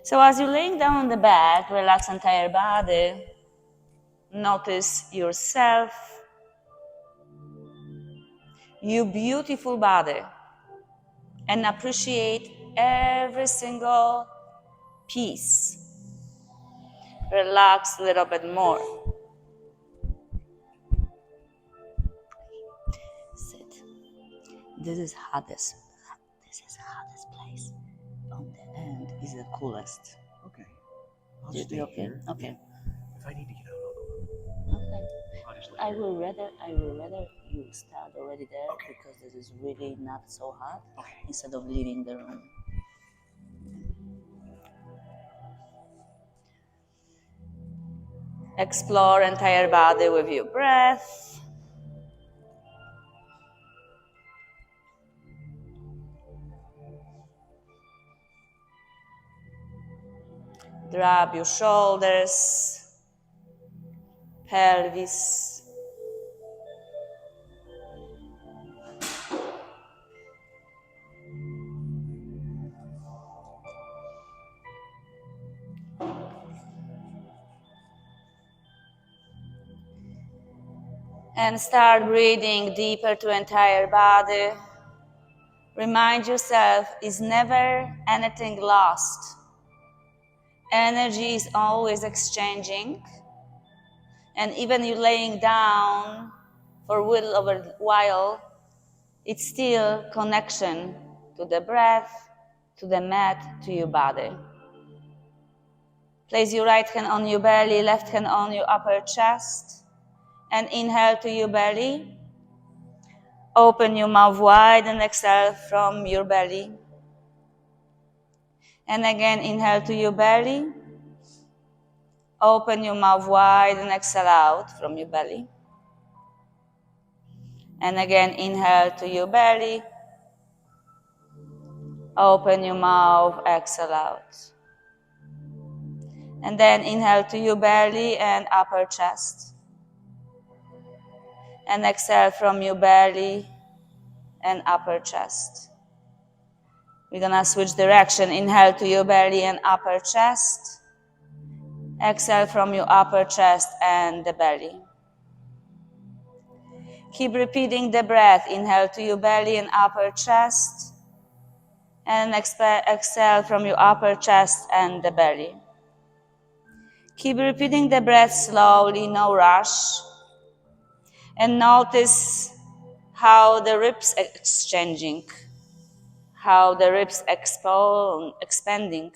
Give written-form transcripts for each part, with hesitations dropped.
So as you're laying down on the back, relax entire body. Notice yourself, your beautiful body, and appreciate every single piece. Relax a little bit more. Sit. This is hottest. This is the hottest place. On the end is the coolest. Okay. I'll stay You okay? here. Okay. If I need to get out, I'll go out. Okay. I'll just lay I here. will rather you start already there, Okay. because this is really not so hot, Okay. instead of leaving the room. Explore entire body with your breath. Drop your shoulders, pelvis. And start breathing deeper to entire body. Remind yourself, is never anything lost. Energy is always exchanging. And even you laying down for a little over a while, it's still connection to the breath, to the mat, to your body. Place your right hand on your belly, left hand on your upper chest, and inhale to your belly. Open your mouth wide and exhale from your belly. And again, inhale to your belly. Open your mouth wide and exhale out from your belly. And again, inhale to your belly. Open your mouth, exhale out. And then inhale to your belly and upper chest. And exhale from your belly and upper chest. We're gonna switch direction. Inhale to your belly and upper chest. Exhale from your upper chest and the belly. Keep repeating the breath. Inhale to your belly and upper chest. And exhale from your upper chest and the belly. Keep repeating the breath slowly, no rush. And notice how the ribs are exchanging, how the ribs expanding.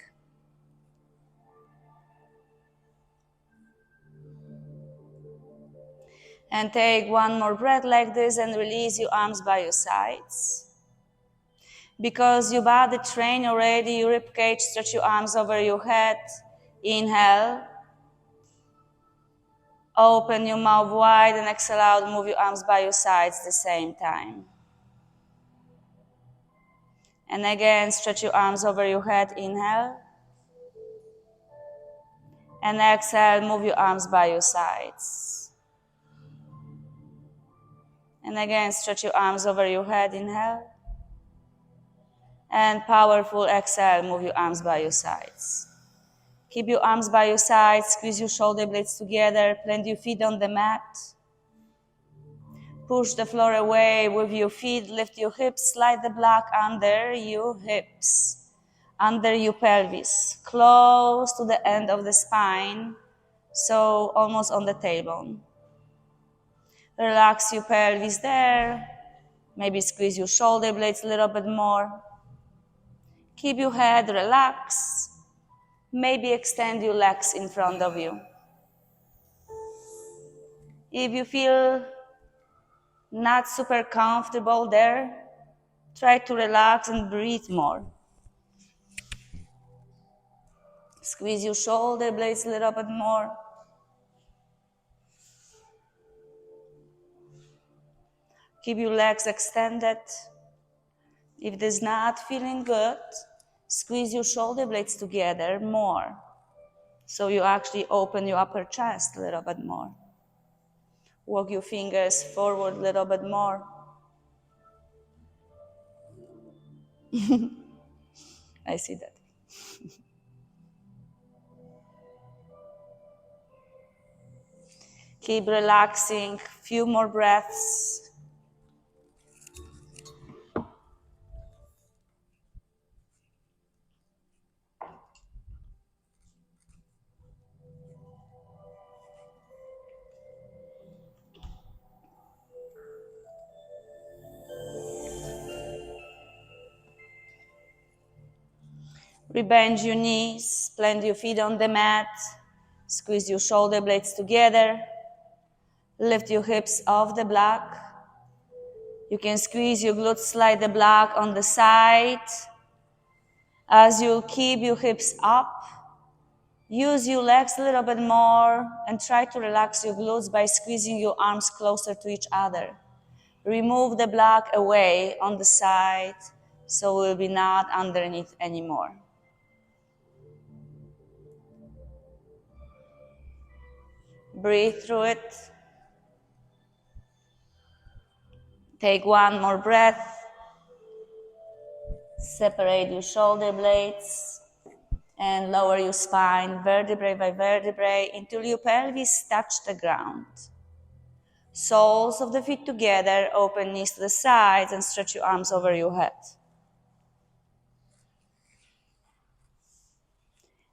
And take one more breath like this and release your arms by your sides. Because your body trained already, your rib cage, stretch your arms over your head. Inhale. Open your mouth wide and exhale out. Move your arms by your sides at the same time. And again, stretch your arms over your head. Inhale. And exhale, move your arms by your sides. And again, stretch your arms over your head. Inhale. And powerful exhale, move your arms by your sides. Keep your arms by your sides, squeeze your shoulder blades together, plant your feet on the mat. Push the floor away with your feet, lift your hips, slide the block under your hips, under your pelvis, close to the end of the spine, so almost on the tailbone. Relax your pelvis there, maybe squeeze your shoulder blades a little bit more. Keep your head relaxed. Maybe extend your legs in front of you. If you feel not super comfortable there, try to relax and breathe more. Squeeze your shoulder blades a little bit more. Keep your legs extended. If it is not feeling good, squeeze your shoulder blades together more. So you actually open your upper chest a little bit more. Walk your fingers forward a little bit more. I see that. Keep relaxing, few more breaths. Rebend your knees, plant your feet on the mat, squeeze your shoulder blades together, lift your hips off the block. You can squeeze your glutes, slide the block on the side. As you keep your hips up, use your legs a little bit more and try to relax your glutes by squeezing your arms closer to each other. Remove the block away on the side so it will be not underneath anymore. Breathe through it. Take one more breath. Separate your shoulder blades and lower your spine vertebrae by vertebrae until your pelvis touch the ground. Soles of the feet together, open knees to the sides and stretch your arms over your head.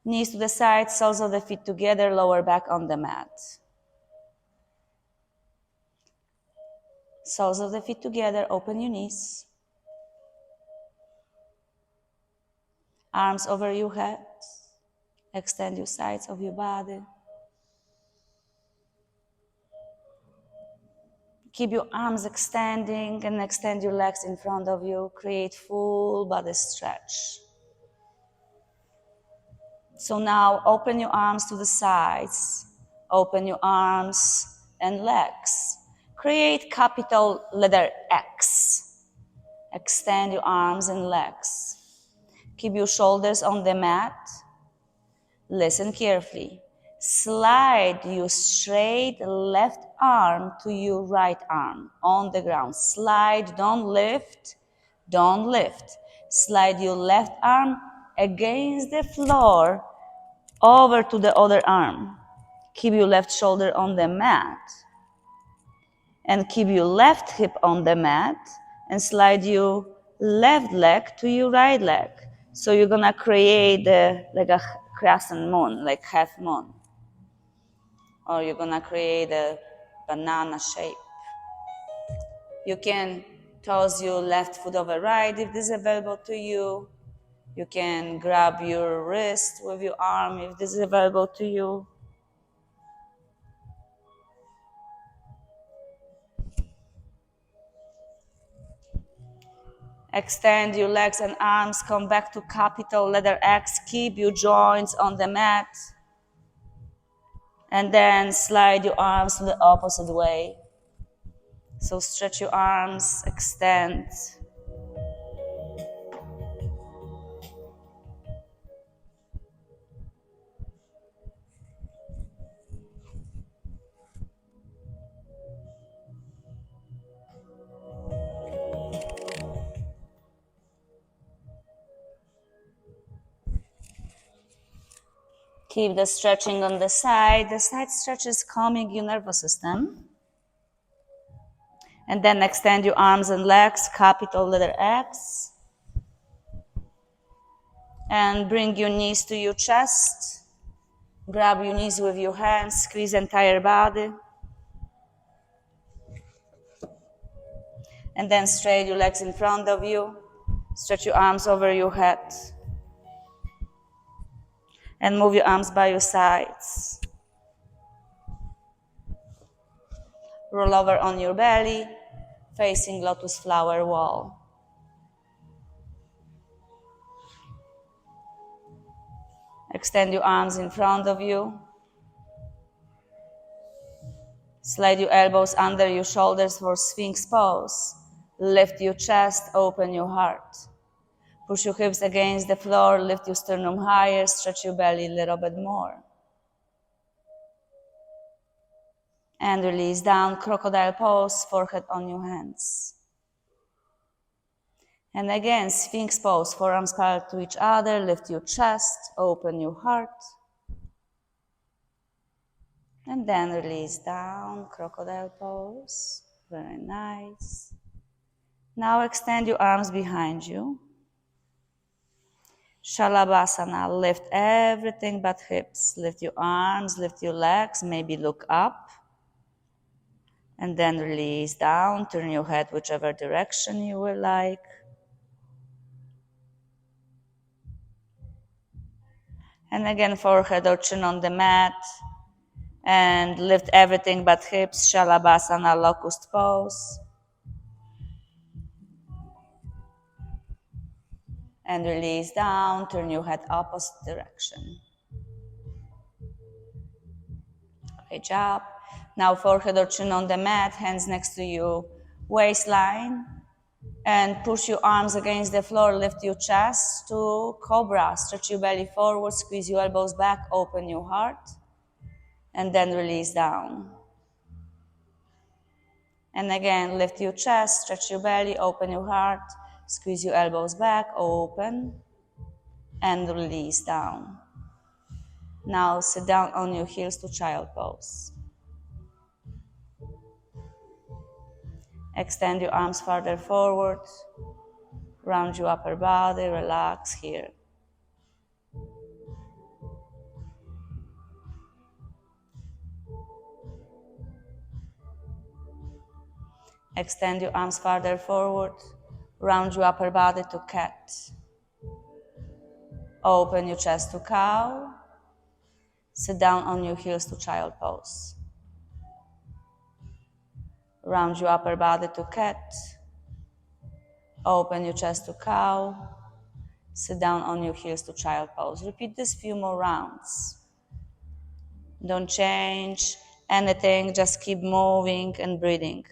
Knees to the sides, soles of the feet together, lower back on the mat. Soles of the feet together, open your knees. Arms over your head. Extend your sides of your body. Keep your arms extending and extend your legs in front of you. Create full body stretch. So now open your arms to the sides. Open your arms and legs. Create capital letter X. Extend your arms and legs. Keep your shoulders on the mat. Listen carefully. Slide your straight left arm to your right arm on the ground. Slide, don't lift, don't lift. Slide your left arm against the floor over to the other arm. Keep your left shoulder on the mat. And keep your left hip on the mat and slide your left leg to your right leg. So you're gonna create like a crescent moon, like half moon. Or you're gonna create a banana shape. You can toss your left foot over right if this is available to you. You can grab your wrist with your arm if this is available to you. Extend your legs and arms, come back to capital letter X, keep your joints on the mat, and then slide your arms to the opposite way. So stretch your arms, extend. Keep the stretching on the side. The side stretch is calming your nervous system. And then extend your arms and legs, capital letter X. And bring your knees to your chest. Grab your knees with your hands, squeeze entire body. And then straight your legs in front of you. Stretch your arms over your head. And move your arms by your sides. Roll over on your belly, facing lotus flower wall. Extend your arms in front of you. Slide your elbows under your shoulders for Sphinx pose. Lift your chest, open your heart. Push your hips against the floor, lift your sternum higher, stretch your belly a little bit more. And release down, crocodile pose, forehead on your hands. And again, Sphinx pose, forearms parallel to each other, lift your chest, open your heart. And then release down, crocodile pose. Very nice. Now extend your arms behind you. Shalabhasana, lift everything but hips. Lift your arms, lift your legs, maybe look up. And then release down, turn your head whichever direction you will like. And again, forehead or chin on the mat. And lift everything but hips, Shalabhasana, locust pose. And release down, turn your head opposite direction. Great job. Now forehead or chin on the mat, hands next to you, waistline. And push your arms against the floor, lift your chest to cobra. Stretch your belly forward, squeeze your elbows back, open your heart. And then release down. And again, lift your chest, stretch your belly, open your heart, squeeze your elbows back, open, and release down. Now sit down on your heels to child pose. Extend your arms farther forward, round your upper body, relax here. Extend your arms farther forward, round your upper body to cat. Open your chest to cow. Sit down on your heels to child pose. Round your upper body to cat. Open your chest to cow. Sit down on your heels to child pose. Repeat this few more rounds. Don't change anything, just keep moving and breathing.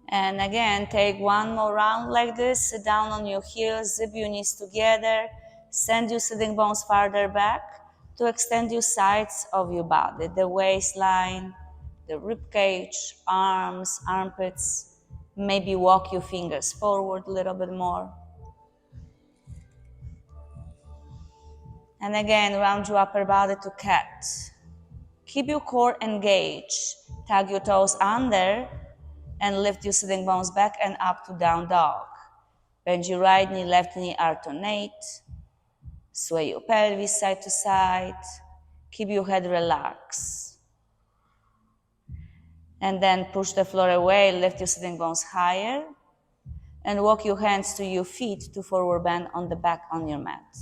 And again, take one more round like this. Sit down on your heels, zip your knees together, send your sitting bones farther back to extend your sides of your body, the waistline, the rib cage, arms, armpits. Maybe walk your fingers forward a little bit more. And again, round your upper body to cat. Keep your core engaged. Tug your toes under and lift your sitting bones back and up to down dog. Bend your right knee, left knee, alternate. Sway your pelvis side to side. Keep your head relaxed. And then push the floor away, lift your sitting bones higher. And walk your hands to your feet to forward bend on the back on your mat.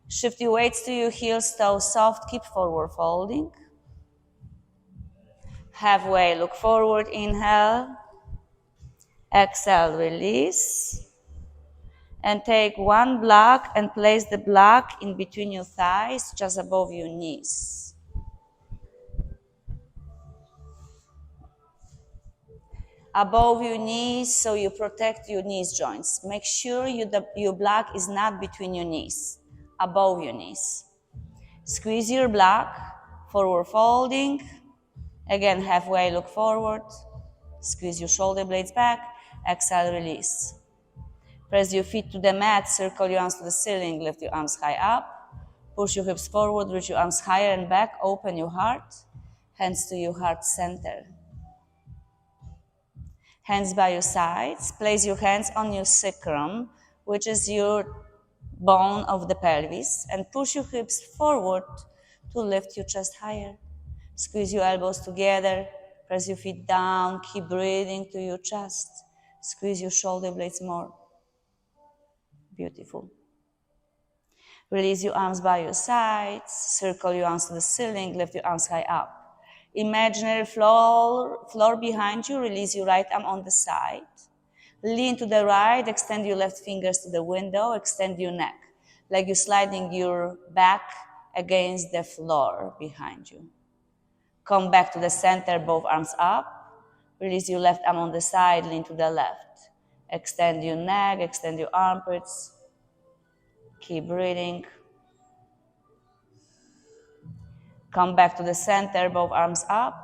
Shift your weights to your heels, toes soft, keep forward folding. Halfway, look forward, inhale. Exhale, release. And take one block and place the block in between your thighs, just above your knees. Above your knees, so you protect your knees joints. Make sure your block is not between your knees, above your knees. Squeeze your block, forward folding. Again, halfway, look forward. Squeeze your shoulder blades back. Exhale, release. Press your feet to the mat, circle your arms to the ceiling, lift your arms high up. Push your hips forward, reach your arms higher and back, open your heart. Hands to your heart center. Hands by your sides. Place your hands on your sacrum, which is your bone of the pelvis, and push your hips forward to lift your chest higher. Squeeze your elbows together. Press your feet down. Keep breathing to your chest. Squeeze your shoulder blades more. Beautiful. Release your arms by your sides. Circle your arms to the ceiling. Lift your arms high up. Imaginary floor behind you. Release your right arm on the side. Lean to the right. Extend your left fingers to the window. Extend your neck, like you're sliding your back against the floor behind you. Come back to the center, both arms up. Release your left arm on the side. Lean to the left. Extend your neck. Extend your armpits. Keep breathing. Come back to the center, both arms up.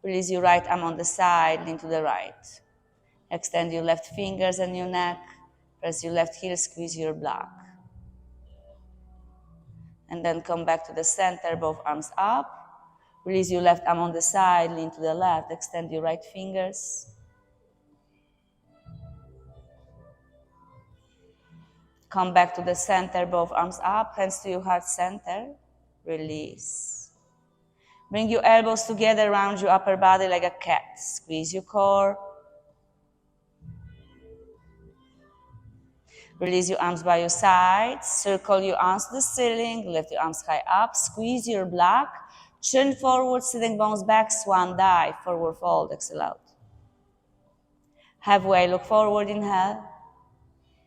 Release your right arm on the side, lean to the right. Extend your left fingers and your neck. Press your left heel, squeeze your block. And then come back to the center, both arms up. Release your left arm on the side, lean to the left. Extend your right fingers. Come back to the center, both arms up, hands to your heart center. Release. Bring your elbows together around your upper body like a cat. Squeeze your core. Release your arms by your sides. Circle your arms to the ceiling. Lift your arms high up. Squeeze your block. Chin forward, sitting bones back. Swan dive. Forward fold. Exhale out. Halfway, look forward. Inhale.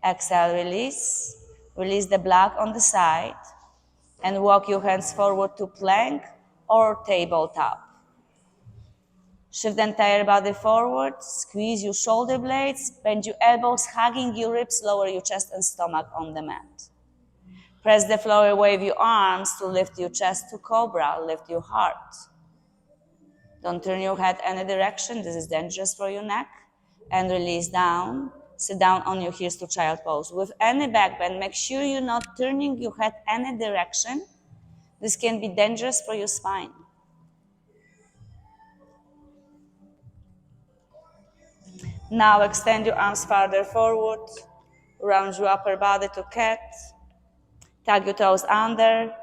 Exhale, release. Release the block on the side. And walk your hands forward to plank or tabletop. Shift the entire body forward. Squeeze your shoulder blades. Bend your elbows, hugging your ribs. Lower your chest and stomach on the mat. Press the floor, wave your arms to lift your chest to cobra. Lift your heart. Don't turn your head any direction. This is dangerous for your neck. And release down. Sit down on your heels to child pose. With any back bend, make sure you're not turning your head any direction. This can be dangerous for your spine. Now extend your arms farther forward. Round your upper body to cat. Tuck your toes under.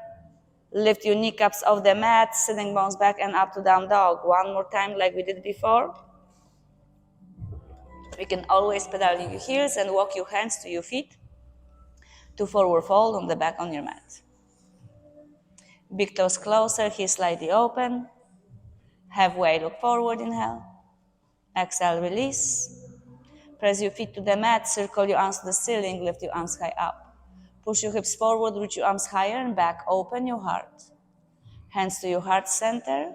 Lift your kneecaps off the mat, sitting bones back and up to down dog. One more time like we did before. We can always pedal your heels and walk your hands to your feet to forward fold on the back on your mat. Big toes closer, heels slightly open. Halfway, look forward, inhale. Exhale, release. Press your feet to the mat, circle your arms to the ceiling, lift your arms high up. Push your hips forward, reach your arms higher and back, open your heart. Hands to your heart center.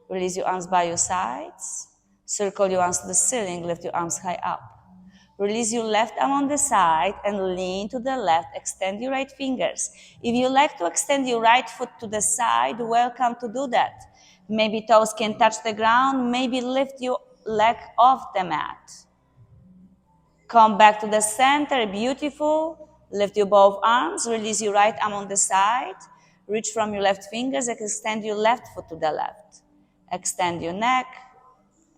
Release your arms by your sides. Circle your arms to the ceiling, lift your arms high up. Release your left arm on the side and lean to the left. Extend your right fingers. If you like to extend your right foot to the side, welcome to do that. Maybe toes can touch the ground. Maybe lift your leg off the mat. Come back to the center. Beautiful. Lift your both arms. Release your right arm on the side. Reach from your left fingers and extend your left foot to the left. Extend your neck.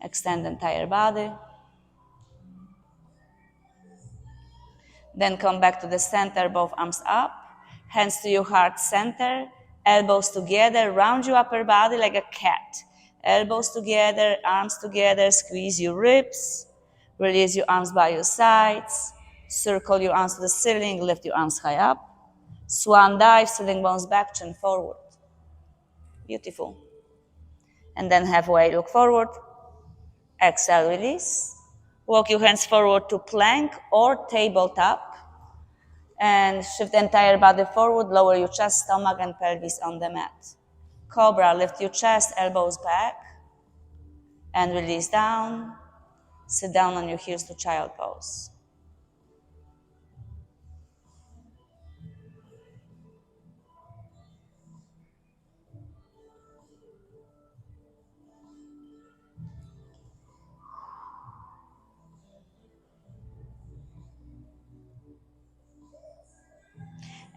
Extend the entire body. Then come back to the center, both arms up. Hands to your heart center. Elbows together. Round your upper body like a cat. Elbows together, arms together. Squeeze your ribs. Release your arms by your sides. Circle your arms to the ceiling. Lift your arms high up. Swan dive, sitting bones back, chin forward. Beautiful. And then halfway, look forward. Exhale, release. Walk your hands forward to plank or tabletop. And shift the entire body forward. Lower your chest, stomach, and pelvis on the mat. Cobra, lift your chest, elbows back. And release down. Sit down on your heels to child pose.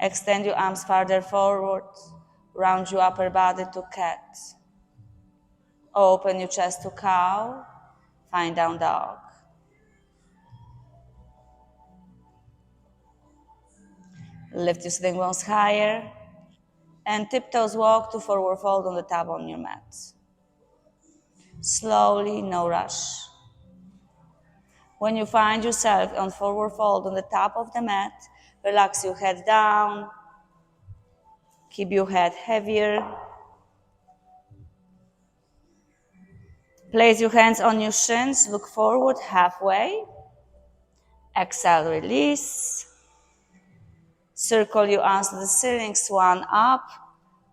Extend your arms farther forward. Round your upper body to cat. Open your chest to cow. Find down dog. Lift your sitting bones higher. And tiptoes walk to forward fold on the top on your mat. Slowly, no rush. When you find yourself on forward fold on the top of the mat, relax your head down. Keep your head heavier. Place your hands on your shins. Look forward halfway. Exhale, release. Circle your arms to the ceiling. Swan up.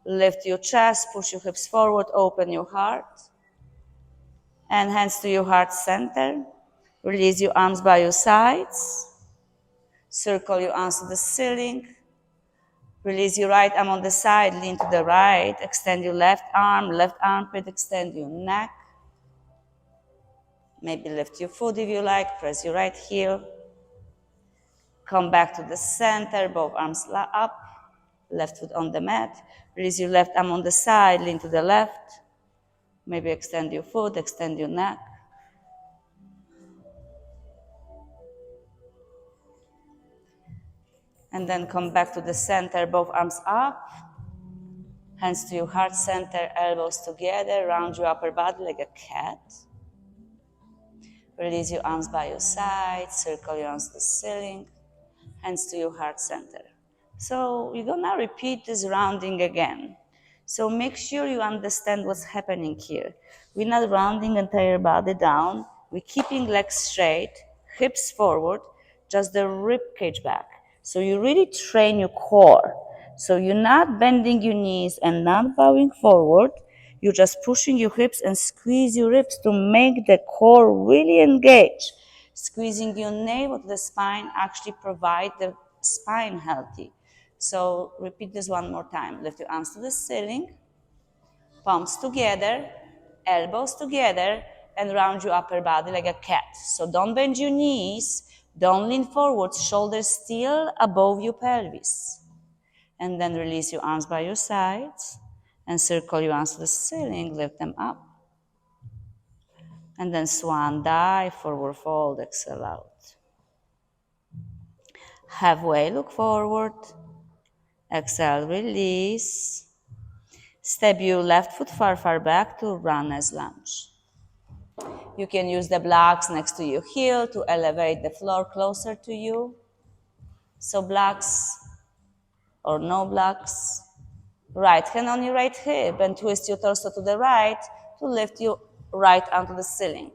Lift your chest. Push your hips forward. Open your heart. And hands to your heart center. Release your arms by your sides. Circle your arms to the ceiling. Release your right arm on the side, lean to the right, extend your left armpit, extend your neck. Maybe lift your foot if you like, press your right heel. Come back to the center, both arms up, left foot on the mat. Release your left arm on the side, lean to the left. Maybe extend your foot, extend your neck. And then come back to the center, both arms up. Hands to your heart center, elbows together, round your upper body like a cat. Release your arms by your side, circle your arms to the ceiling, hands to your heart center. So we're gonna repeat this rounding again. So make sure you understand what's happening here. We're not rounding entire body down, we're keeping legs straight, hips forward, just the rib cage back. So you really train your core. So you're not bending your knees and not bowing forward, you're just pushing your hips and squeeze your ribs to make the core really engage. Squeezing your navel to the spine actually provide the spine healthy. So repeat this one more time. Lift your arms to the ceiling, palms together, elbows together, and round your upper body like a cat. So don't bend your knees, don't lean forward, shoulders still above your pelvis. And then release your arms by your sides and circle your arms to the ceiling, lift them up. And then swan dive, forward fold, exhale out. Halfway, look forward. Exhale, release. Step your left foot far, far back to runners lunge. You can use the blocks next to your heel to elevate the floor closer to you. So blocks or no blocks. Right hand on your right hip and twist your torso to the right to lift your right arm to the ceiling.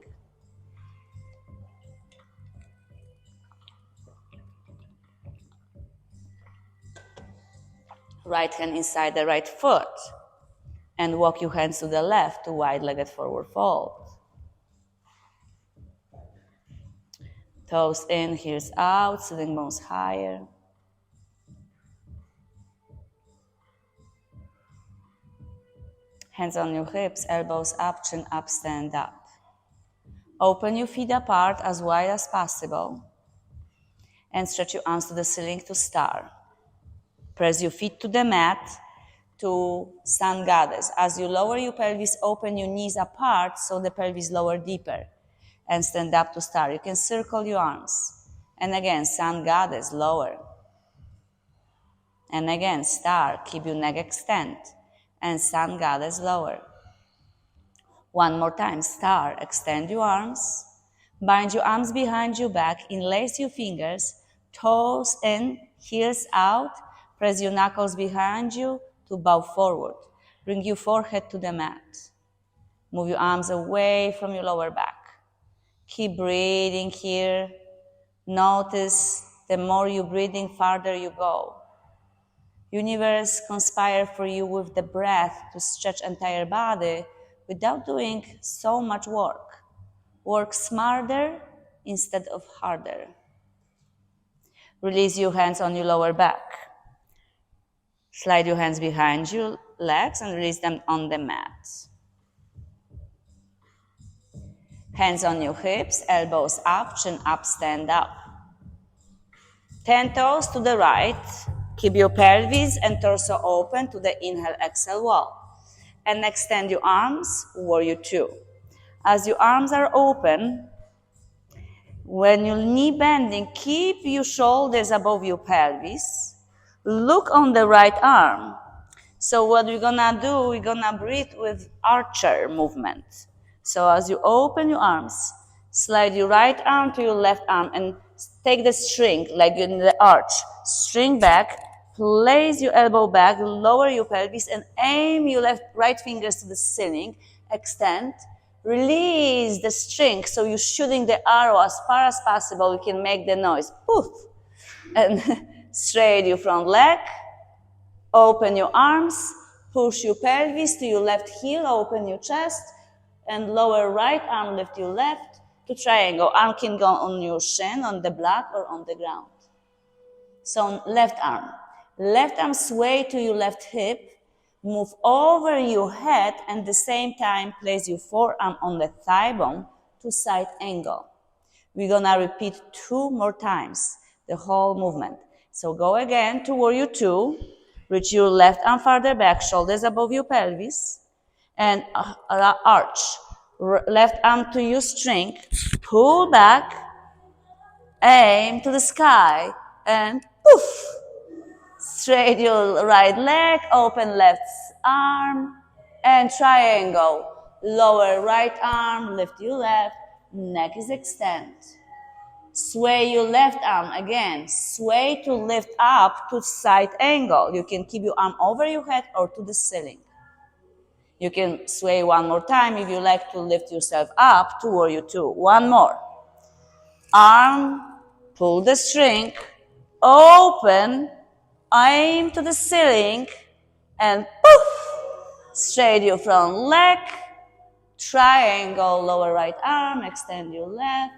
Right hand inside the right foot. And walk your hands to the left to wide-legged forward fold. Toes in, heels out, sitting bones higher. Hands on your hips, elbows up, chin up, stand up. Open your feet apart as wide as possible. And stretch your arms to the ceiling to star. Press your feet to the mat to sun goddess. As you lower your pelvis, open your knees apart so the pelvis lower deeper. And stand up to star. You can circle your arms. And again, sun goddess, lower. And again, star, keep your neck extend. And sun goddess, lower. One more time, star, extend your arms. Bind your arms behind your back, interlace your fingers, toes in, heels out. Press your knuckles behind you to bow forward. Bring your forehead to the mat. Move your arms away from your lower back. Keep breathing here. Notice the more you're breathing, farther you go. Universe conspire for you with the breath to stretch entire body without doing so much work. Work smarter instead of harder. Release your hands on your lower back. Slide your hands behind your legs and release them on the mat. Hands on your hips, elbows up, chin up, stand up. 10 toes to the right. Keep your pelvis and torso open to the inhale-exhale wall. And extend your arms, warrior two. As your arms are open, when you're knee bending, keep your shoulders above your pelvis. Look on the right arm. So what we're gonna do, we're gonna breathe with archer movement. So as you open your arms, slide your right arm to your left arm and take the string like in the arch. String back, place your elbow back, lower your pelvis and aim your right fingers to the ceiling. Extend, release the string so you're shooting the arrow as far as possible. You can make the noise, poof. And straight your front leg, open your arms, push your pelvis to your left heel, open your chest, and lower right arm, lift your left to triangle. Arm can go on your shin, on the block, or on the ground. So left arm, Left arm sway to your left hip. Move over your head and at the same time place your forearm on the thigh bone to side angle. We're gonna repeat 2 more times, the whole movement. So go again to warrior 2. Reach your left arm farther back, shoulders above your pelvis, and arch. Left arm to your string, pull back, aim to the sky, and poof! Straight your right leg, open left arm, and triangle. Lower right arm, lift your left, neck is extend. Sway your left arm again. Sway to lift up to side angle. You can keep your arm over your head or to the ceiling. You can sway one more time if you like to lift yourself up to warrior 2. One more. Arm, pull the string, open, aim to the ceiling, and poof! Straight your front leg, triangle, lower right arm, extend your left,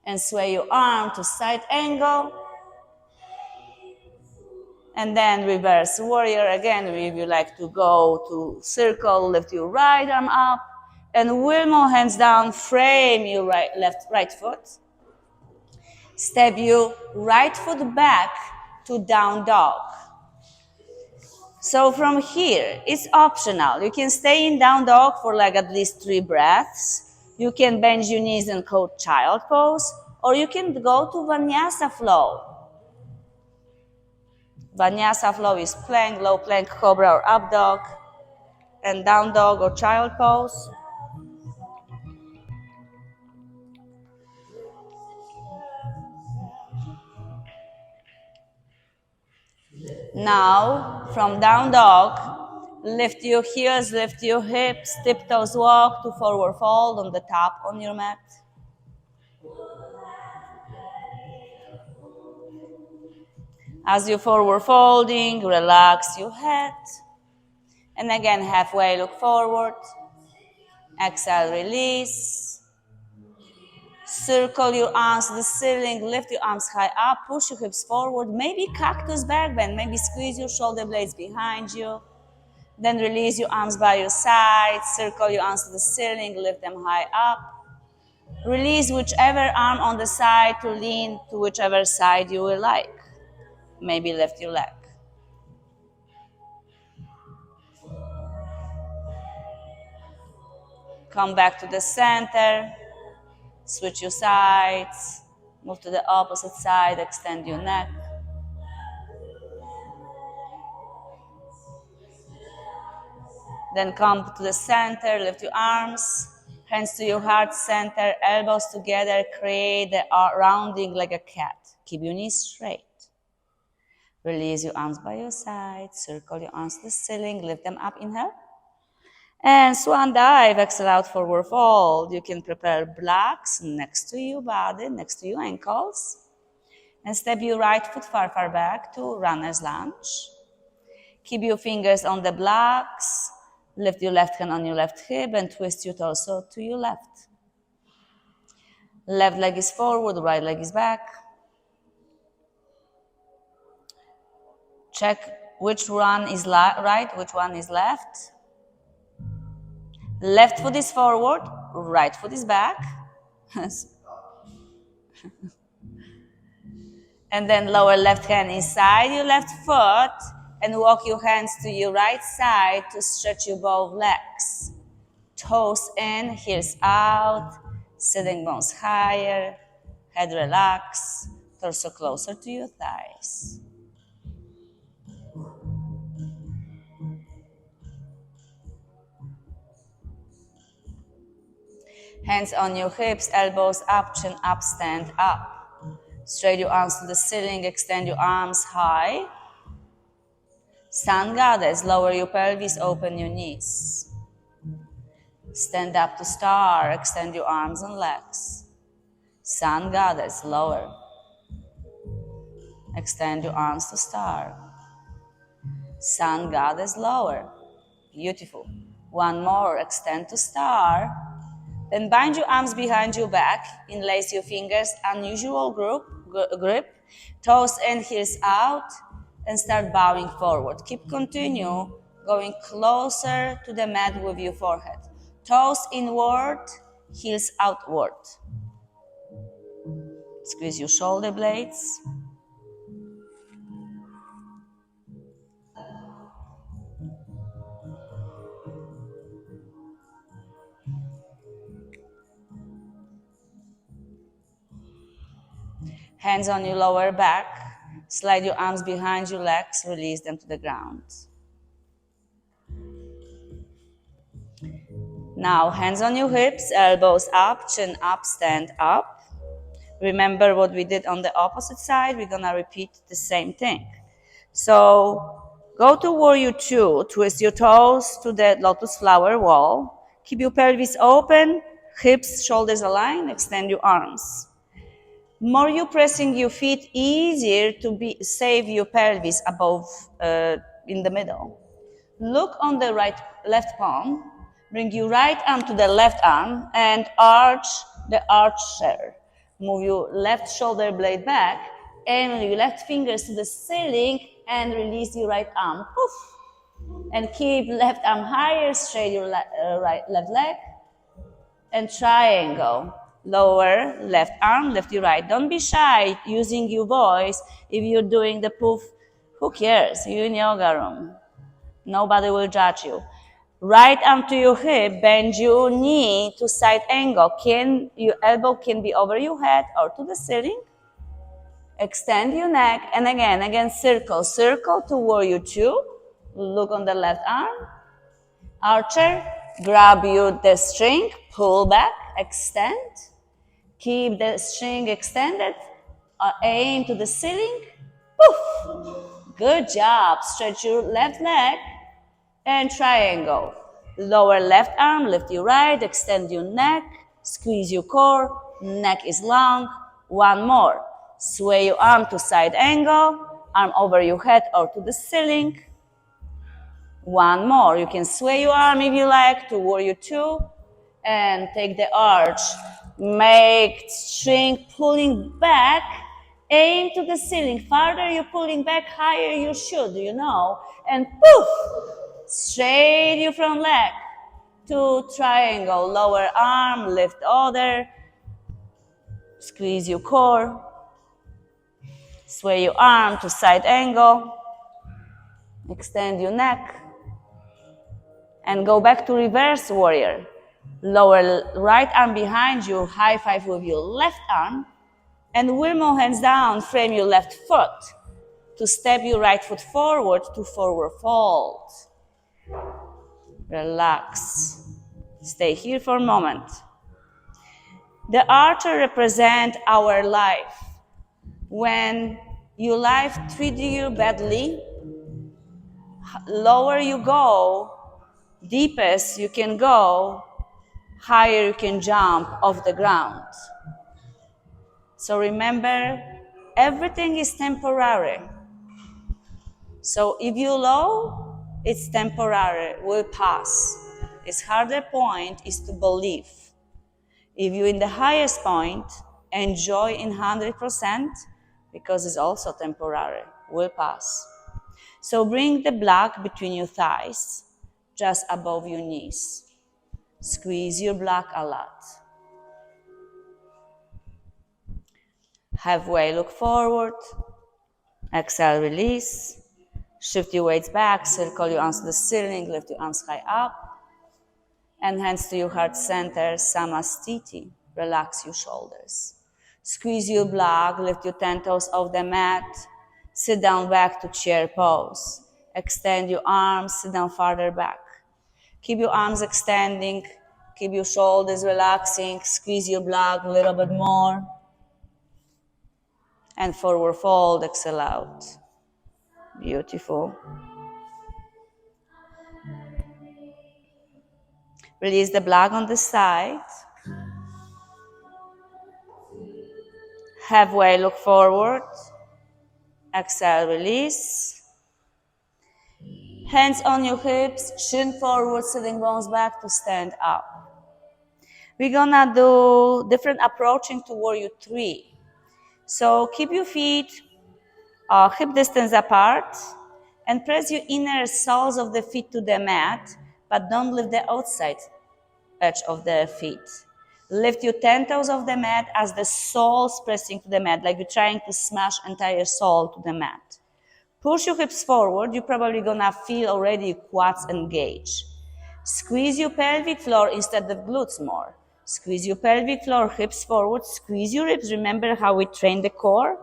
and sway your arm to side angle. And then reverse warrior again. If you like to go to circle, lift your right arm up, and wheel more hands down, frame your right foot. Step your right foot back to down dog. So from here, it's optional. You can stay in down dog for like at least 3 breaths. You can bend your knees and go child pose, or you can go to Vinyasa flow. Vinyasa flow is plank, low plank, cobra or up dog, and down dog or child pose. Now, from down dog, lift your heels, lift your hips, tiptoes walk to forward fold on the top on your mat. As you forward folding, relax your head. And again, halfway look forward. Exhale, release. Circle your arms to the ceiling, lift your arms high up, push your hips forward, maybe cactus back bend, maybe squeeze your shoulder blades behind you. Then release your arms by your side, circle your arms to the ceiling, lift them high up. Release whichever arm on the side to lean to whichever side you will like. Maybe lift your leg. Come back to the center, switch your sides, move to the opposite side, extend your neck. Then come to the center, lift your arms, hands to your heart center, elbows together, create the rounding like a cat. Keep your knees straight. Release your arms by your side, circle your arms to the ceiling, lift them up, inhale. And swan dive, exhale out, forward fold. You can prepare blocks next to your body, next to your ankles. And step your right foot far, far back to runner's lunge. Keep your fingers on the blocks. Lift your left hand on your left hip and twist your torso to your left. Left leg is forward, right leg is back. Check which one is right, which one is left. Left foot is forward, right foot is back. And then lower left hand inside your left foot and walk your hands to your right side to stretch your both legs. Toes in, heels out, sitting bones higher, head relax, torso closer to your thighs. Hands on your hips, elbows up, chin up, stand up. Straight your arms to the ceiling, extend your arms high. Sun Goddess, lower your pelvis, open your knees. Stand up to star, extend your arms and legs. Sun Goddess, lower. Extend your arms to star. Sun Goddess, lower. Beautiful. One more, extend to star. Then bind your arms behind your back, interlace your fingers, unusual grip, toes in, heels out, and start bowing forward. Continue going closer to the mat with your forehead. Toes inward, heels outward. Squeeze your shoulder blades. Hands on your lower back. Slide your arms behind your legs. Release them to the ground. Now, hands on your hips, elbows up, chin up, stand up. Remember what we did on the opposite side? We're going to repeat the same thing. So, go to warrior two. Twist your toes to the lotus flower wall. Keep your pelvis open, hips, shoulders aligned. Extend your arms. More you pressing your feet, easier to save your pelvis above in the middle. Look on the left palm. Bring your right arm to the left arm and arch the archer. Move your left shoulder blade back. Aim your left fingers to the ceiling and release your right arm. Poof. And keep left arm higher. Straight your left leg. And triangle. Lower left arm, lift your right. Don't be shy using your voice. If you're doing the poof, who cares? You're in yoga room. Nobody will judge you. Right arm to your hip, bend your knee to side angle. Your elbow can be over your head or to the ceiling. Extend your neck and again circle. Circle to warrior two. Look on the left arm. Archer, grab you the string, pull back, extend. Keep the string extended. Aim to the ceiling. Poof. Good job. Stretch your left leg and triangle. Lower left arm, lift your right, extend your neck, squeeze your core, neck is long. One more. Sway your arm to side angle, arm over your head or to the ceiling. One more. You can sway your arm if you like to warrior two and take the arch. Make string pulling back. Aim to the ceiling. Farther you're pulling back, higher you should, And poof! Straight your front leg to triangle. Lower arm, lift other. Squeeze your core. Sway your arm to side angle. Extend your neck. And go back to reverse warrior. Lower right arm behind you, high five with your left arm. And Wilmo hands down, frame your left foot to step your right foot forward to forward fold. Relax. Stay here for a moment. The archer represents our life. When your life treats you badly, lower you go, deepest you can go, higher you can jump off the ground. So remember, everything is temporary. So if you're low, it's temporary, will pass. Its harder point is to believe. If you're in the highest point, enjoy in 100% because it's also temporary, will pass. So bring the block between your thighs, just above your knees. Squeeze your block a lot. Halfway, look forward. Exhale, release. Shift your weights back, circle your arms to the ceiling, lift your arms high up. And hands to your heart center, Samastiti. Relax your shoulders. Squeeze your block, lift your 10 toes off the mat. Sit down back to chair pose. Extend your arms, sit down farther back. Keep your arms extending, keep your shoulders relaxing, squeeze your block a little bit more. And forward fold, exhale out. Beautiful. Release the block on the side. Halfway, look forward. Exhale, release. Hands on your hips, chin forward, sitting bones back to stand up. We're gonna do different approaching to warrior three. So keep your feet hip distance apart, and press your inner soles of the feet to the mat, but don't lift the outside edge of the feet. Lift your 10 toes off the mat as the soles pressing to the mat, like you're trying to smash entire sole to the mat. Push your hips forward. You're probably gonna feel already your quads engage. Squeeze your pelvic floor instead of glutes more. Squeeze your pelvic floor, hips forward, squeeze your ribs. Remember how we train the core?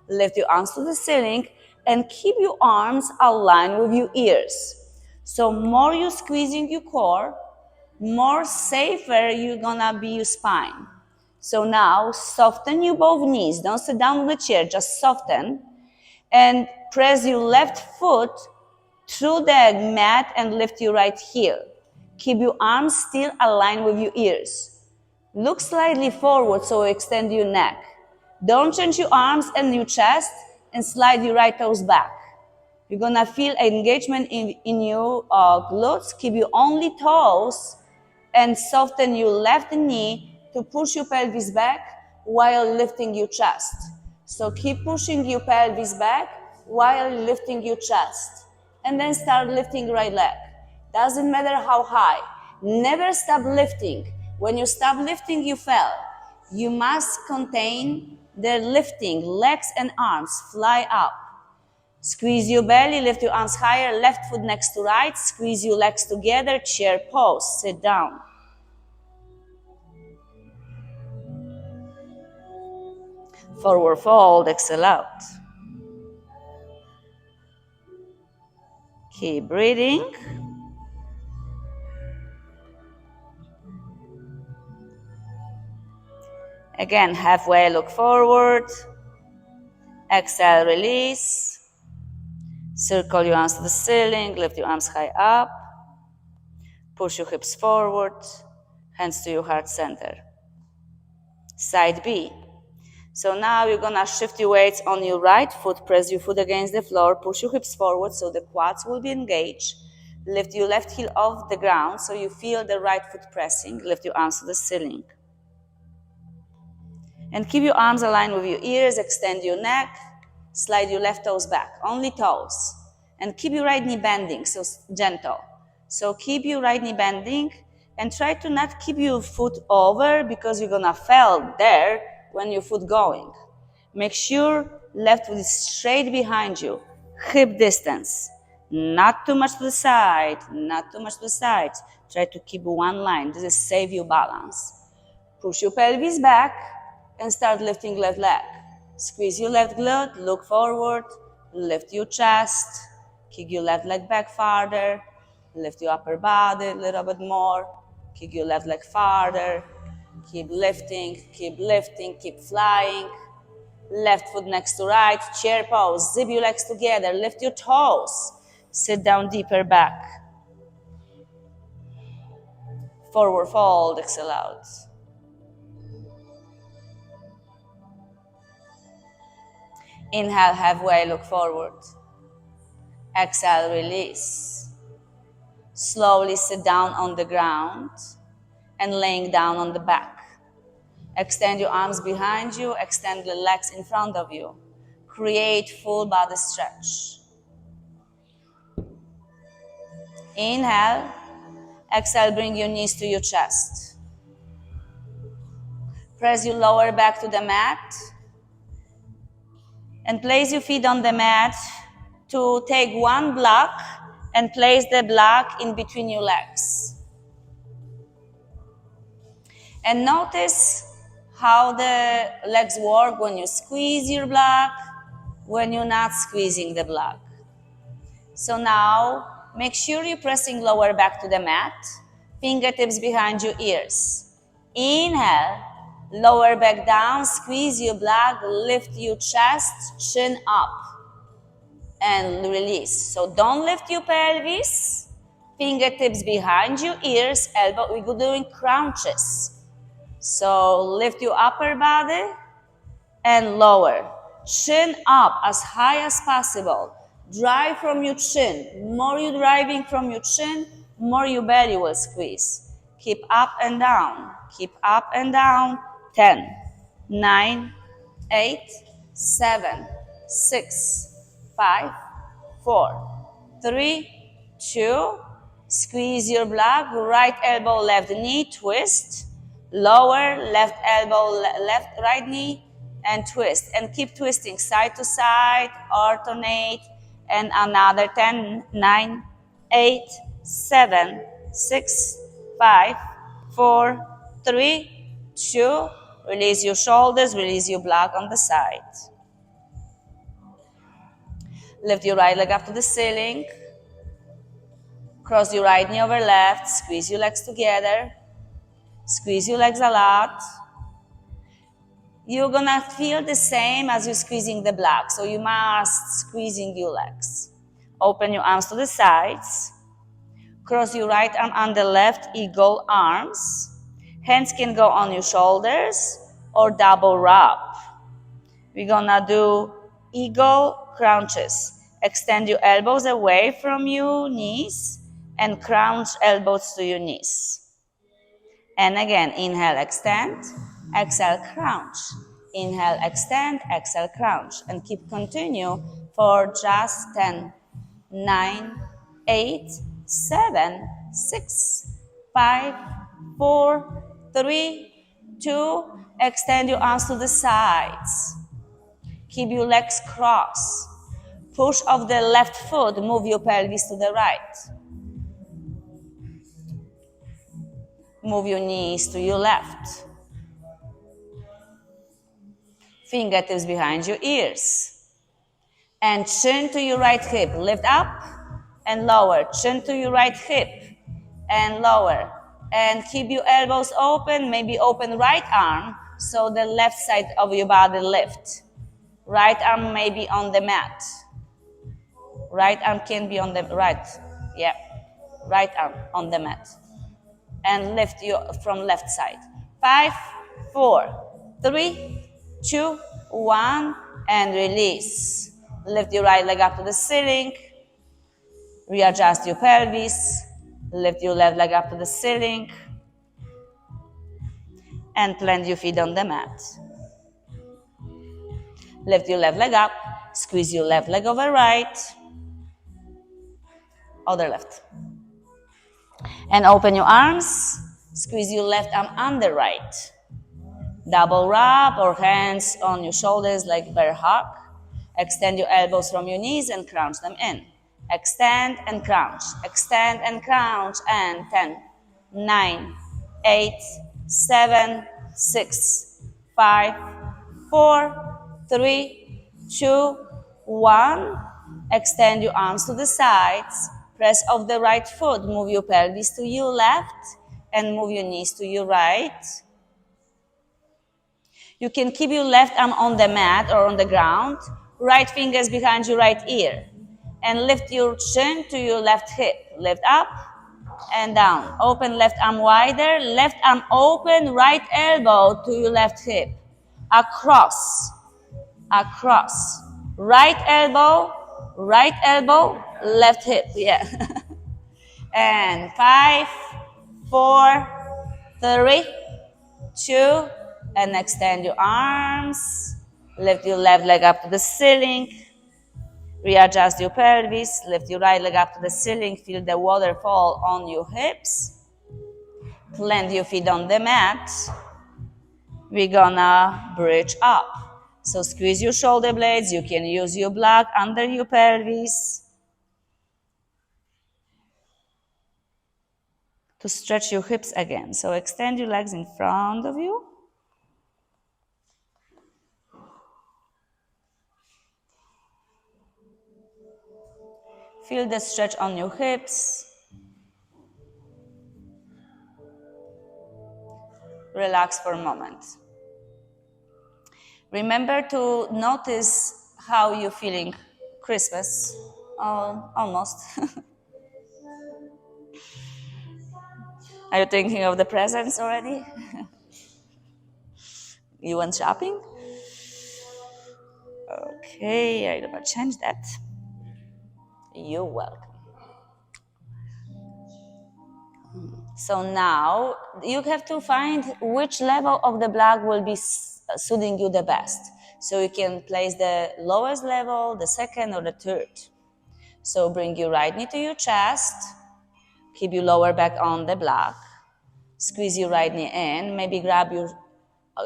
Lift your arms to the ceiling and keep your arms aligned with your ears. So more you're squeezing your core, more safer you're gonna be your spine. So now soften your both knees. Don't sit down on the chair, just soften. And press your left foot through the mat and lift your right heel. Keep your arms still aligned with your ears. Look slightly forward so extend your neck. Don't change your arms and your chest and slide your right toes back. You're gonna feel engagement in your glutes. Keep your only toes and soften your left knee to push your pelvis back while lifting your chest. So keep pushing your pelvis back while lifting your chest. And then start lifting right leg. Doesn't matter how high. Never stop lifting. When you stop lifting, you fell. You must contain the lifting. Legs and arms fly up. Squeeze your belly, lift your arms higher, left foot next to right, squeeze your legs together, chair pose, sit down. Forward fold, exhale out. Keep breathing. Again, halfway look forward. Exhale, release. Circle your arms to the ceiling, lift your arms high up. Push your hips forward, hands to your heart center. Side B. So now you're gonna shift your weights on your right foot, press your foot against the floor, push your hips forward so the quads will be engaged. Lift your left heel off the ground so you feel the right foot pressing. Lift your arms to the ceiling. And keep your arms aligned with your ears, extend your neck, slide your left toes back, only toes. And keep your right knee bending, so gentle. So keep your right knee bending and try to not keep your foot over because you're gonna fall there when your foot going. Make sure left foot is straight behind you, hip distance. Not too much to the side, not too much to the side. Try to keep one line. This is save your balance. Push your pelvis back and start lifting left leg. Squeeze your left glute, look forward, lift your chest, kick your left leg back farther, lift your upper body a little bit more, kick your left leg farther, keep lifting, keep flying. Left foot next to right, chair pose, zip your legs together, lift your toes, sit down deeper back. Forward fold, exhale out. Inhale, halfway, look forward. Exhale, release. Slowly sit down on the ground and laying down on the back. Extend your arms behind you, extend the legs in front of you. Create full body stretch. Inhale. Exhale, bring your knees to your chest. Press your lower back to the mat. And place your feet on the mat to take one block and place the block in between your legs. And notice how the legs work when you squeeze your block, when you're not squeezing the block. So now, make sure you're pressing lower back to the mat, fingertips behind your ears. Inhale, lower back down, squeeze your block, lift your chest, chin up, and release. So don't lift your pelvis, fingertips behind your ears, elbow, we're doing crunches. So lift your upper body and lower. Chin up as high as possible. Drive from your chin. More you're driving from your chin, more your belly will squeeze. Keep up and down. Keep up and down. 10, 9, 8, 7, 6, 5, 4, 3, 2. Squeeze your block. Right elbow, left knee, twist. Lower, left elbow, left, right knee, and twist. And keep twisting side to side, alternate. And another 10, 9, 8, 7, 6, 5, 4, 3, 2. Release your shoulders, release your block on the side. Lift your right leg up to the ceiling. Cross your right knee over left. Squeeze your legs together. Squeeze your legs a lot. You're gonna feel the same as you're squeezing the block, so you must squeezing your legs. Open your arms to the sides. Cross your right arm on the left, eagle arms. Hands can go on your shoulders or double rub. We're gonna do eagle crunches. Extend your elbows away from your knees and crunch elbows to your knees. And again, inhale, extend, exhale, crunch. Inhale, extend, exhale, crunch. And keep continue for just 10, 9, 8, 7, 6, 5, 4, 3, 2. Extend your arms to the sides. Keep your legs crossed. Push off the left foot, move your pelvis to the right. Move your knees to your left. Fingertips behind your ears. And chin to your right hip. Lift up and lower. Chin to your right hip and lower. And keep your elbows open, maybe open right arm so the left side of your body lift. Right arm may be on the mat. Right arm can be on the right. Yeah. Right arm on the mat. And lift you from left side. 5, 4, 3, 2, 1, and release. Lift your right leg up to the ceiling. Readjust your pelvis. Lift your left leg up to the ceiling. And plant your feet on the mat. Lift your left leg up. Squeeze your left leg over right. Other left. And open your arms. Squeeze your left arm under right. Double rub or hands on your shoulders like bear hug. Extend your elbows from your knees and crunch them in. Extend and crunch. Extend and crunch. And 10, 9, 8, 7, 6, 5, 4, 3, 2, 1. Extend your arms to the sides. Press off the right foot. Move your pelvis to your left and move your knees to your right. You can keep your left arm on the mat or on the ground. Right fingers behind your right ear. And lift your chin to your left hip. Lift up and down. Open left arm wider. Left arm open. Right elbow to your left hip. Across. Across. Right elbow, left hip. Yeah. And 5, 4, 3, 2, and extend your arms. Lift your left leg up to the ceiling. Readjust your pelvis. Lift your right leg up to the ceiling. Feel the waterfall on your hips. Plant your feet on the mat. We're gonna bridge up. So squeeze your shoulder blades. You can use your block under your pelvis to stretch your hips again. So extend your legs in front of you. Feel the stretch on your hips. Relax for a moment. Remember to notice how you're feeling. Christmas, almost. Are you thinking of the presents already? You went shopping? Okay, I'm gonna change that. You're welcome. So now you have to find which level of the block will be suiting you the best. So you can place the lowest level, the second or the third. So bring your right knee to your chest. Keep your lower back on the block. Squeeze your right knee in. Maybe grab your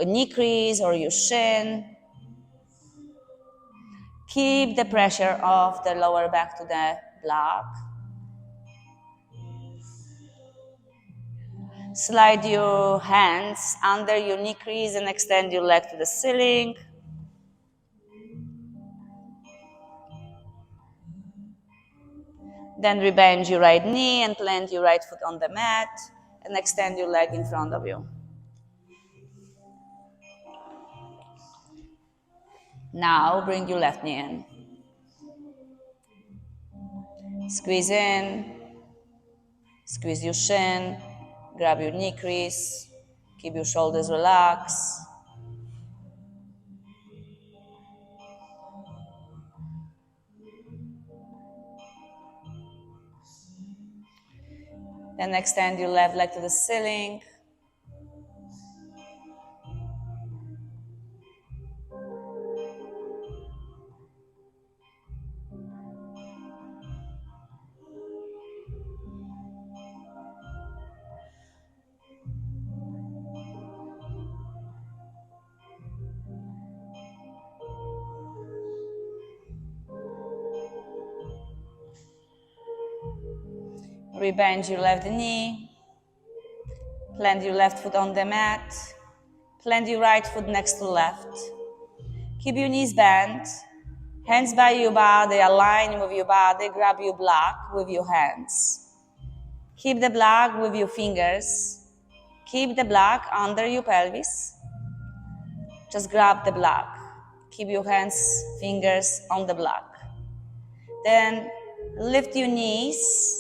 knee crease or your shin. Keep the pressure of the lower back to the block. Slide your hands under your knee crease and extend your leg to the ceiling. Then rebend your right knee and plant your right foot on the mat and extend your leg in front of you. Now bring your left knee in. Squeeze in, squeeze your shin, grab your knee crease, keep your shoulders relaxed. Then extend your left leg to the ceiling. Rebend your left knee. Plant your left foot on the mat. Plant your right foot next to left. Keep your knees bent. Hands by your body, align with your body. Grab your block with your hands. Keep the block with your fingers. Keep the block under your pelvis. Just grab the block. Keep your hands, fingers on the block. Then lift your knees.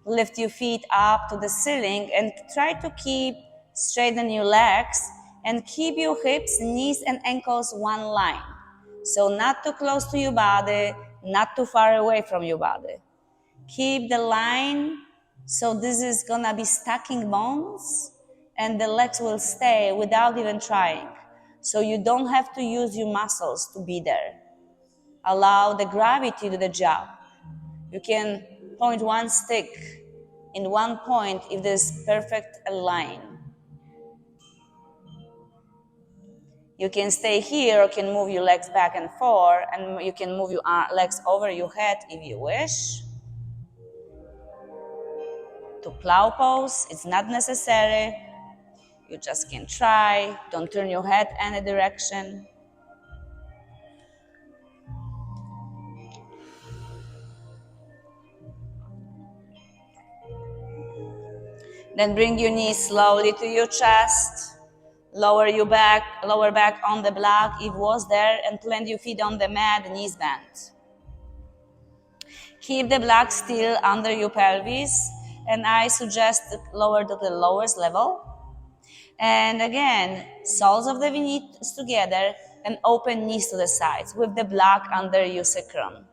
Lift your feet up to the ceiling and try to straighten your legs and keep your hips, knees and ankles one line. So not too close to your body, not too far away from your body. Keep the line, so this is gonna be stacking bones and the legs will stay without even trying. So you don't have to use your muscles to be there. Allow the gravity to do the job. You can point one stick in one point if there's perfect line. You can stay here or can move your legs back and forth, and you can move your legs over your head if you wish. To plow pose, it's not necessary. You just can try. Don't turn your head any direction. Then bring your knees slowly to your chest. Lower back on the block if it was there, and plant your feet on the mat, knees bent. Keep the block still under your pelvis, and I suggest lower to the lowest level. And again, soles of the knees together and open knees to the sides with the block under your sacrum.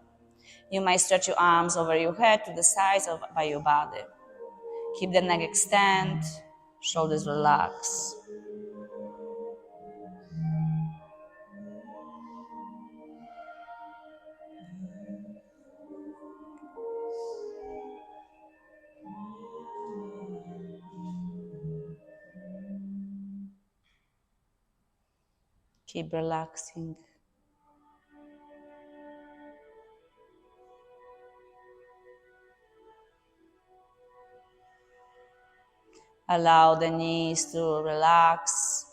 You might stretch your arms over your head to the sides by your body. Keep the neck extend, shoulders relax. Keep relaxing. Allow the knees to relax.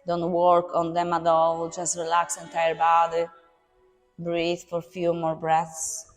Don't work on them at all. Just relax entire body. Breathe for a few more breaths.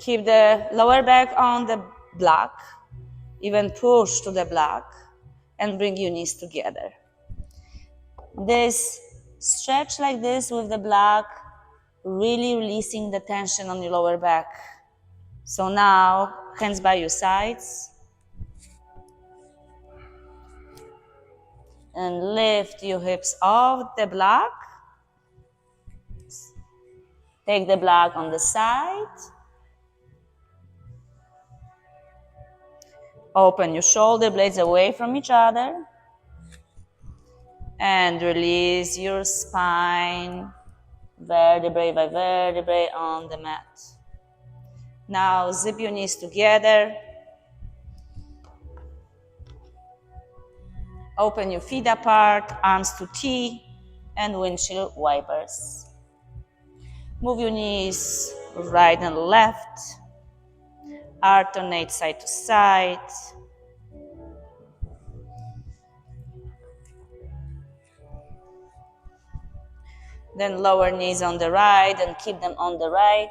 Keep the lower back on the block, even push to the block, and bring your knees together. This stretch like this with the block, really releasing the tension on your lower back. So now, hands by your sides, and lift your hips off the block. Take the block on the side. Open your shoulder blades away from each other. And release your spine, vertebrae by vertebrae on the mat. Now zip your knees together. Open your feet apart, arms to T, and windshield wipers. Move your knees right and left. Alternate side to side. Then lower knees on the right and keep them on the right.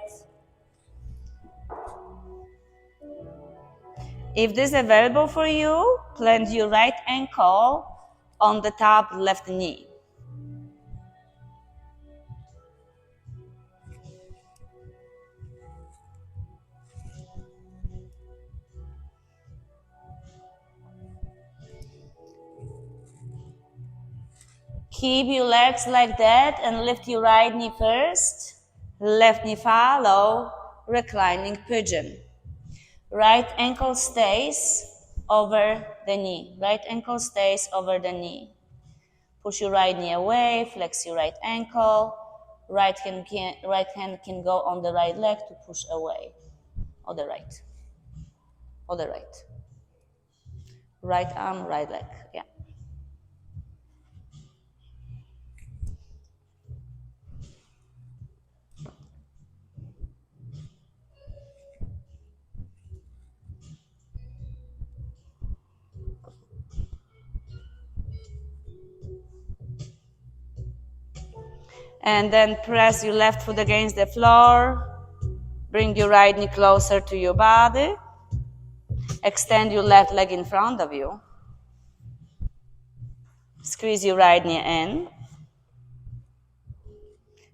If this is available for you, plant your right ankle on the top left knee. Keep your legs like that and lift your right knee first. Left knee follow, reclining pigeon. Right ankle stays over the knee. Right ankle stays over the knee. Push your right knee away, flex your right ankle. Right hand can go on the right leg to push away. Or the right. Or the right. Right arm, right leg. Yeah. And then press your left foot against the floor. Bring your right knee closer to your body. Extend your left leg in front of you. Squeeze your right knee in.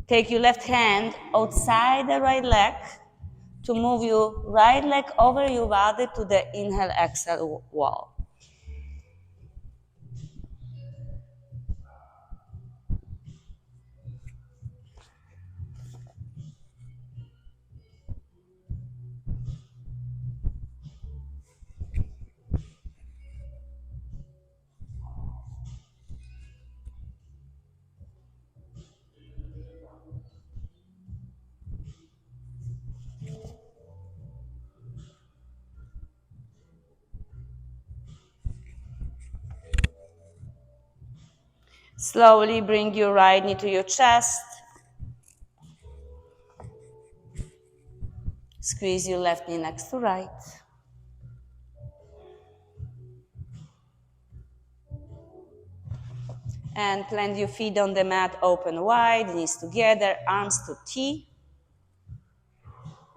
Take your left hand outside the right leg to move your right leg over your body to the inhale-exhale wall. Slowly bring your right knee to your chest. Squeeze your left knee next to right. And plant your feet on the mat open wide, knees together, arms to T.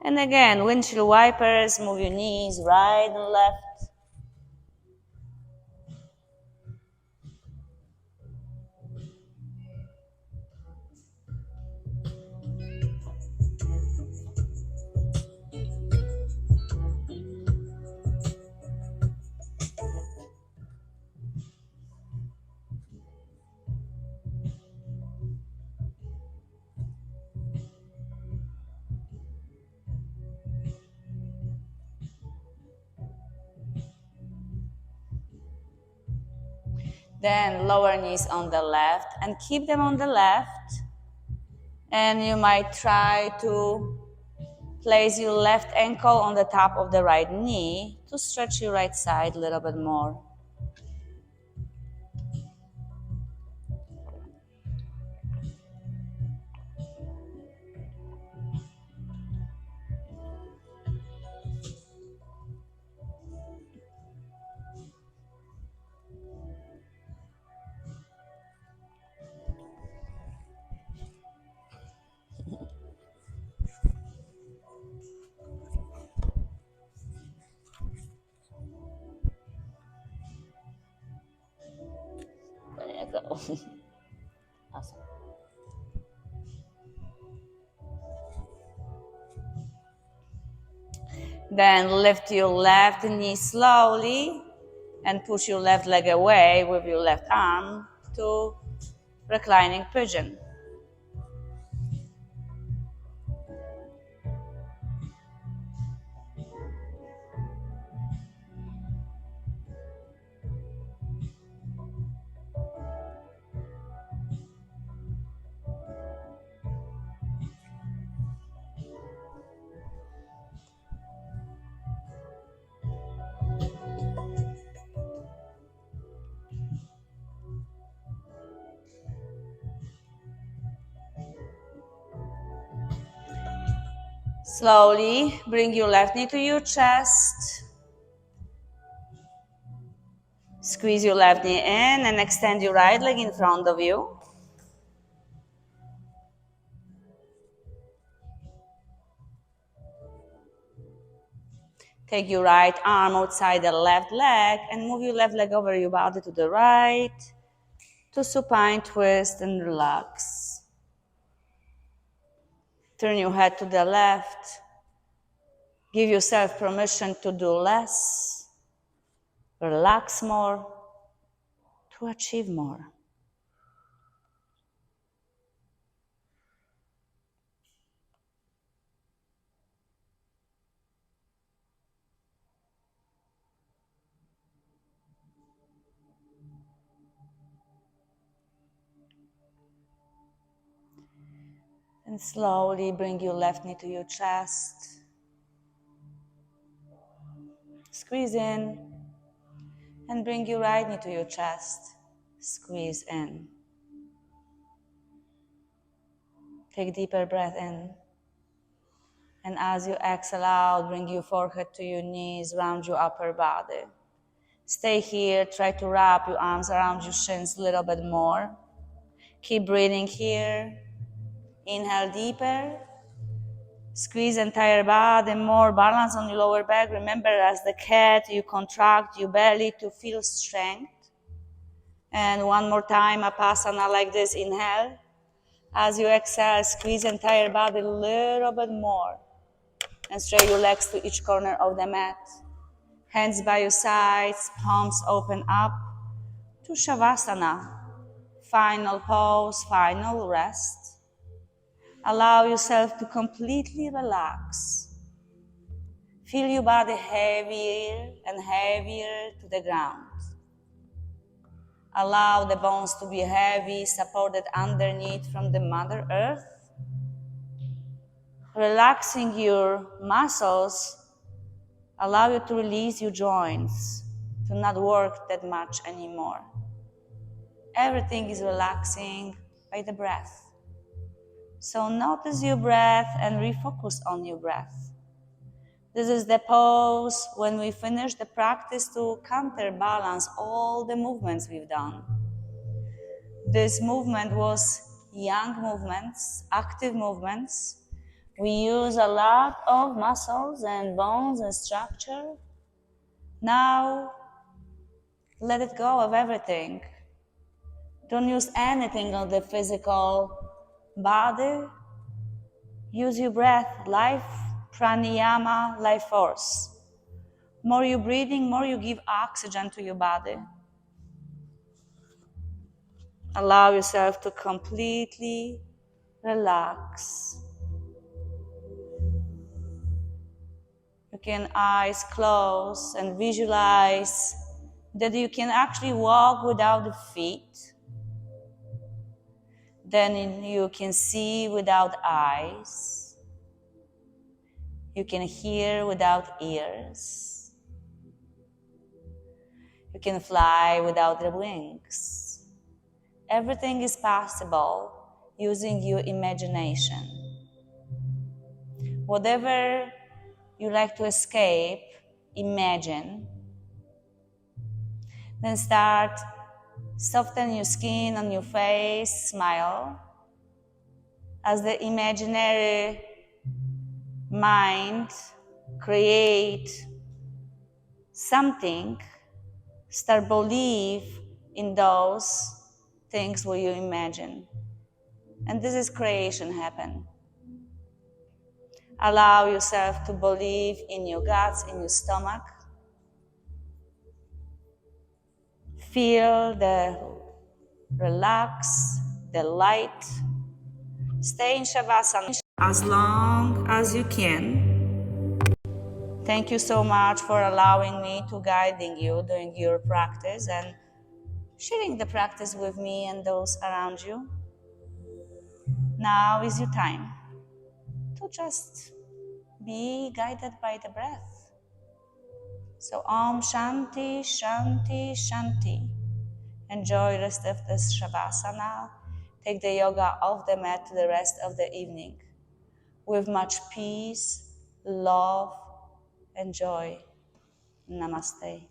And again, windshield wipers, move your knees right and left. Then lower knees on the left and keep them on the left. And you might try to place your left ankle on the top of the right knee to stretch your right side a little bit more. Awesome. Then lift your left knee slowly and push your left leg away with your left arm to reclining pigeon. Slowly bring your left knee to your chest. Squeeze your left knee in and extend your right leg in front of you. Take your right arm outside the left leg and move your left leg over your body to the right to supine twist and relax. Turn your head to the left. Give yourself permission to do less, relax more, to achieve more. And slowly bring your left knee to your chest. Squeeze in and bring your right knee to your chest. Squeeze in. Take a deeper breath in. And as you exhale out, bring your forehead to your knees, round your upper body. Stay here. Try to wrap your arms around your shins a little bit more. Keep breathing here. Inhale deeper. Squeeze entire body, more balance on your lower back. Remember, as the cat, you contract your belly to feel strength. And one more time, Vipassana like this. Inhale. As you exhale, squeeze entire body a little bit more. And straight your legs to each corner of the mat. Hands by your sides, palms open up to Shavasana. Final pose, final rest. Allow yourself to completely relax. Feel your body heavier and heavier to the ground. Allow the bones to be heavy, supported underneath from the Mother Earth. Relaxing your muscles, allow you to release your joints, to not work that much anymore. Everything is relaxing by the breath. So notice your breath and refocus on your breath. This is the pose when we finish the practice to counterbalance all the movements we've done. This movement was young movements, active movements. We use a lot of muscles and bones and structure. Now, let it go of everything. Don't use anything of the physical body. Use your breath, life, pranayama, life force. More you're breathing, more you give oxygen to your body. Allow yourself to completely relax. You can eyes close and visualize that you can actually walk without the feet. Then you can see without eyes. You can hear without ears. You can fly without the wings. Everything is possible using your imagination. Whatever you like to escape, imagine. Then start soften your skin on your face, smile. As the imaginary mind create something, start believe in those things will you imagine. And this is creation happen. Allow yourself to believe in your guts, in your stomach. Feel the relax, the light. Stay in Shavasana as long as you can. Thank you so much for allowing me to guiding you during your practice and sharing the practice with me and those around you. Now is your time to just be guided by the breath. So Om Shanti, Shanti, Shanti. Enjoy the rest of this Shavasana. Take the yoga off the mat to the rest of the evening with much peace, love, and joy. Namaste.